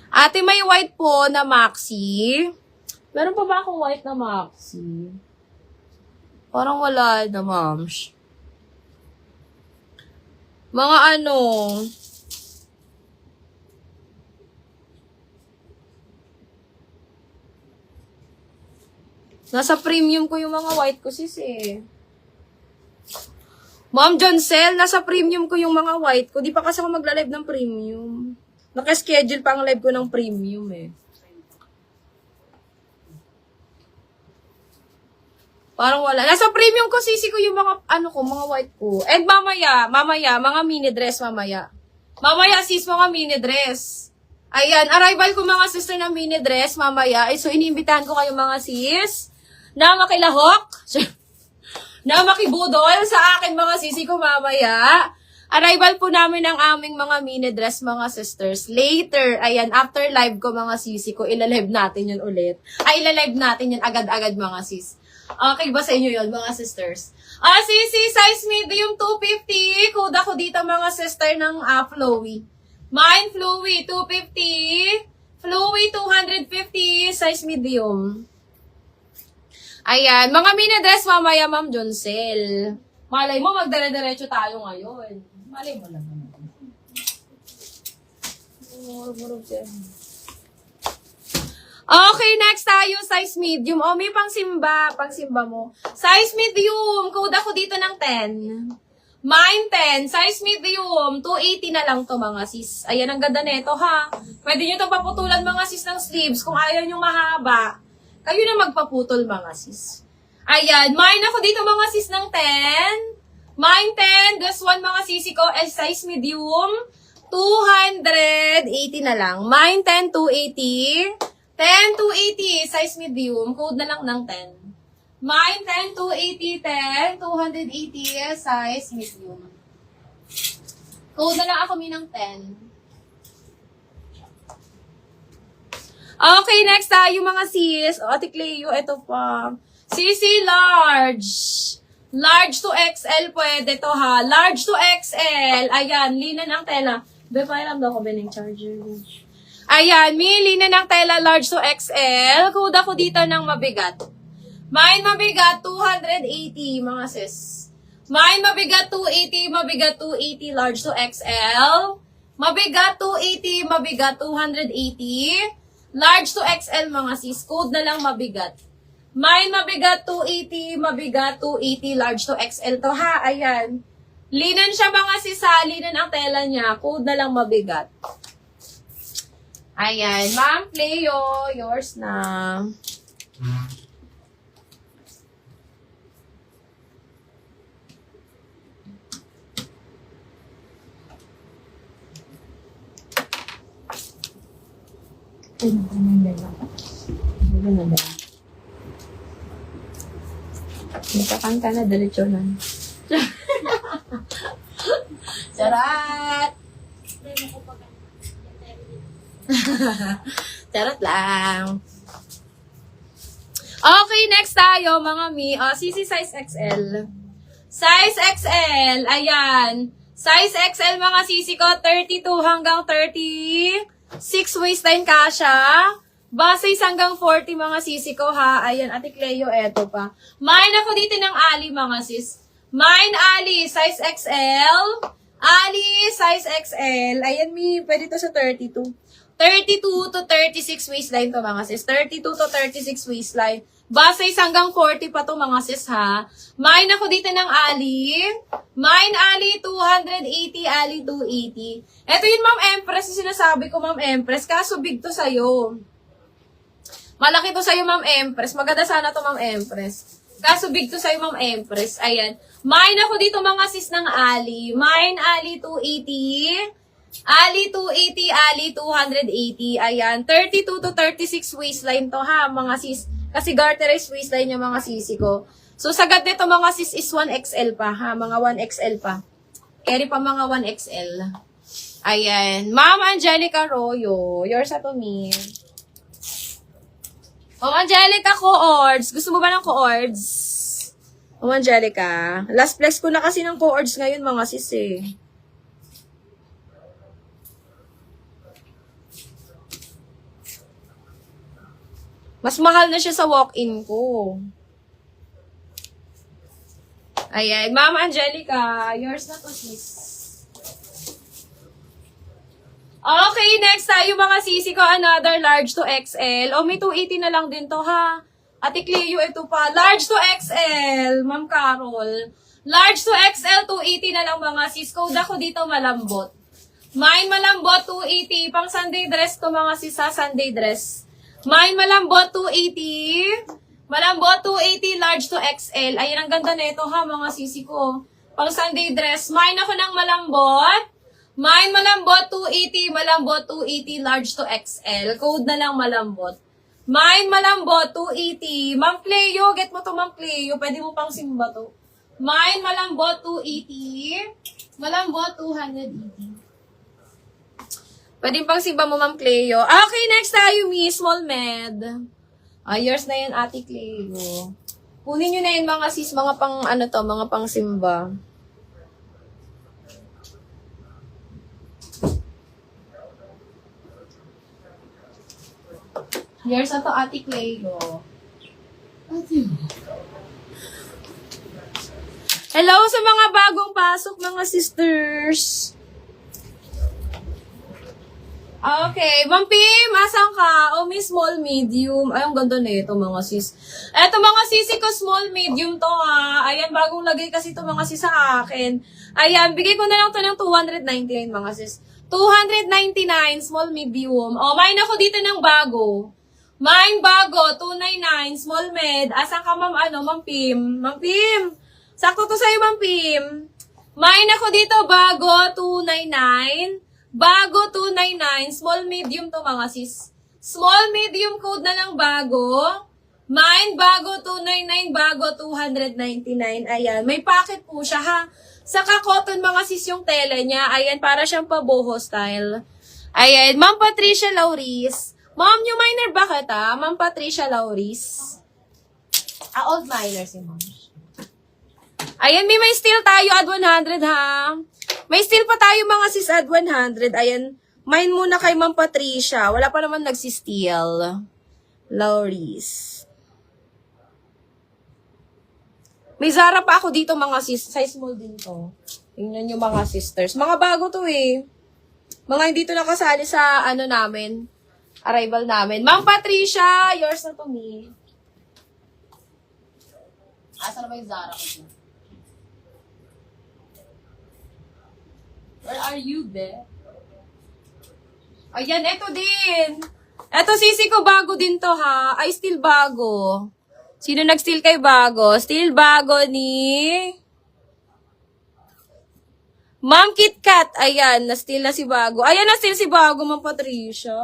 Ate, may white po na maxi. Meron pa ba akong white na maxi? Parang wala na, moms. Mga ano... Nasa premium ko yung mga white ko, sis, eh. Ma'am Joncel, nasa premium ko yung mga white ko. Di pa kasi ako magla-live ng premium. Naka-schedule pa ang live ko ng premium, eh. Parang wala. Nasa premium ko, sisi ko yung mga, mga white ko. And mamaya, mga mini dress mamaya. Mamaya, sis, mga mini dress. Ayan, arrival ko mga sister na mini dress mamaya. So, iniimbitahan ko kayo mga sis na makilahok, na makibudol sa akin mga sisi ko mamaya. Arrival po namin ng aming mga mini dress mga sisters. Later, ayan, after live ko mga sisi ko, ilalive natin yun ulit. Ay, ilalive natin yun agad-agad mga sis. Okay ba sa inyo yun mga sisters? Sisi, size medium 250. Kuda ko dito mga sister ng Flowy. Mine Flowy 250. Flowy 250. Size medium. Ayan, mga mini dress mamaya, Ma'am Joncel. Malay mo, magdire-diretso tayo ngayon. Malay mo lang naman. Okay, next tayo, size medium. O, may pangsimba mo. Size medium, code ako dito ng 10. Mine 10, size medium, 280 na lang to mga sis. Ayan, ang ganda nito ha. Pwede nyo itong paputulan mga sis ng sleeves kung ayaw nyo mahaba. Kayo na magpaputol mga sis. Ayan, mine ako dito mga sis ng 10. Mine 10, this one mga sisi ko is size medium, 280 na lang. Mine 10, 280. 10, 280, size medium, code na lang ng 10. Mine 10, 280, 10, 280, size medium. Code na lang ako ng 10. Okay, next tayo mga sis. O, Ate Cleo, ito pa. Sisi large. Large to XL pwede to ha. Large to XL. Ayan, linan ang tela. Beparam daw ko bining charger. Ayan, may linan ng tela large to XL. Kuda ko dito ng mabigat. Mine mabigat, 280 mga sis. Mine mabigat, 280. Mabigat, 280 large to XL. Mabigat, 280. Mabigat, 280. Large to XL mga sis. Code na lang mabigat. Mine mabigat 280, mabigat 280, large to XL to ha. Ayan. Linan siya mga sis ha. Linan ang tela niya. Code na lang mabigat. Ayan. Ma'am Cleo, yours na. Nagkakanta na, diretsonan. Charat! Charat lang. Okay, next tayo, mga mi. Sisi size XL. Size XL, ayan. Size XL, mga sisi ko, 32 hanggang 36 waistline kasha. Base hanggang 40 mga sisi ko ha. Ayan, Ate Cleo, eto pa. Mine ako dito ng Ali mga sis. Mine Ali, size XL. Ali, size XL. Ayan, pwede to sa 32. 32 to 36 waistline to mga sis. 32 to 36 waistline. Base hanggang 40 pa to mga sis ha. Mine ako dito ng Ali. Mine Ali 280, Ali 280. Ito yun Ma'am Empress, yung sinasabi ko Ma'am Empress. Kaso big to sa'yo. Malaki to sa'yo, Ma'am Empress. Maganda sana to, Ma'am Empress. Kaso big to sa'yo, Ma'am Empress. Ayan. Mine ako dito, mga sis ng Ali. Mine, Ali 280. Ali 280, Ali 280. Ayan. 32 to 36 waistline to, ha, mga sis. Kasi garterized waistline yung mga sisi ko. So, sagad nito, mga sis, is 1XL pa, ha. Mga 1XL pa. Carry pa mga 1XL. Ayan. Ma'am Angelica Royo. Yours to me. Oh, Angelica, co-ords. Gusto mo ba ng co-ords? Oh, Angelica. Last flex ko na kasi ng co-ords ngayon, mga sis eh. Mas mahal na siya sa walk-in ko. Ayan. Mama Angelica, yours na to, sis. Okay, next tayo mga sisi ko. Another large to XL. O, may 280 na lang din to, ha? Ate Cleo, ito pa. Large to XL, Ma'am Carol. Large to XL, 280 na lang mga sis. Code ako dito malambot. Mine malambot, 280. Pang Sunday dress to mga sis, ha? Sunday dress. Mine malambot, 280. Malambot, 280, large to XL. Ayan, ang ganda na ito, ha, mga sisi ko. Pang Sunday dress. Mine ako ng malambot. Mine malambot, 280. Malambot, 280, large to XL. Code na lang malambot. Mine malambot, 280. Ma'am Cleo, get mo to, Ma'am Cleo. Pwede mo pang simba to. Mine malambot, 280. Malambot, 280. Pwede pang simba mo, Ma'am Cleo. Okay, next tayo, Miss Small Med. Yours na yan, Ate Cleo. Kunin nyo na yun, mga sis, mga pang, ano to, mga pang simba. Yours na to, Ate Cleo. Hello sa mga bagong pasok, mga sisters. Okay, Ma'am Pim, asan ka? O, may small, medium. Ay, ang ganda na ito, mga sis. Eto, mga sisi ko, small, medium to, ha. Ayan, bagong lagay kasi ito, mga sis, sa akin. Ayan, bigay ko na lang to ng 299, mga sis. 299, small, medium. O, mine ako dito ng bago. Mine bago, 299, small, med. Asan ka, Ma'am, Ma'am Pim? Ma'am Pim, sakto to sa'yo, Ma'am Pim. Mine ako dito, bago, 299. Bago, 299. Small, medium to, mga sis. Small, medium code na lang bago. Mine, bago, 299. Bago, 299. Ayan. May packet po siya, ha. Saka cotton, mga sis, yung tela niya. Ayan, para siyang paboho style. Ayan. Ma'am Patricia Lauris. Ma'am, new minor ba kita? Ma'am Patricia Lauris. Old minor si Ma'am. Ayan, may steal tayo at 100, ha. May steal pa tayo, mga sis, at 100. Ayan, mine muna kay Ma'am Patricia. Wala pa naman nagsisteal. Lauris. May Zara pa ako dito, mga sis. Size small din to. Tingnan nyo, mga sisters. Mga bago to, eh. Mga hindi to nakasali sa, namin. Arrival namin. Ma'am Patricia, yours na to, me. Asa na ba yung Zara ko dito? Where are you, be? Ayan, eto din. Eto, sisi ko, bago din to, ha. Ay, still bago. Sino nag-steal kay bago? Still bago ni Ma'am KitKat. Ayan, na-steal na si bago. Ayan, na-steal si bago, Ma'am Patricia.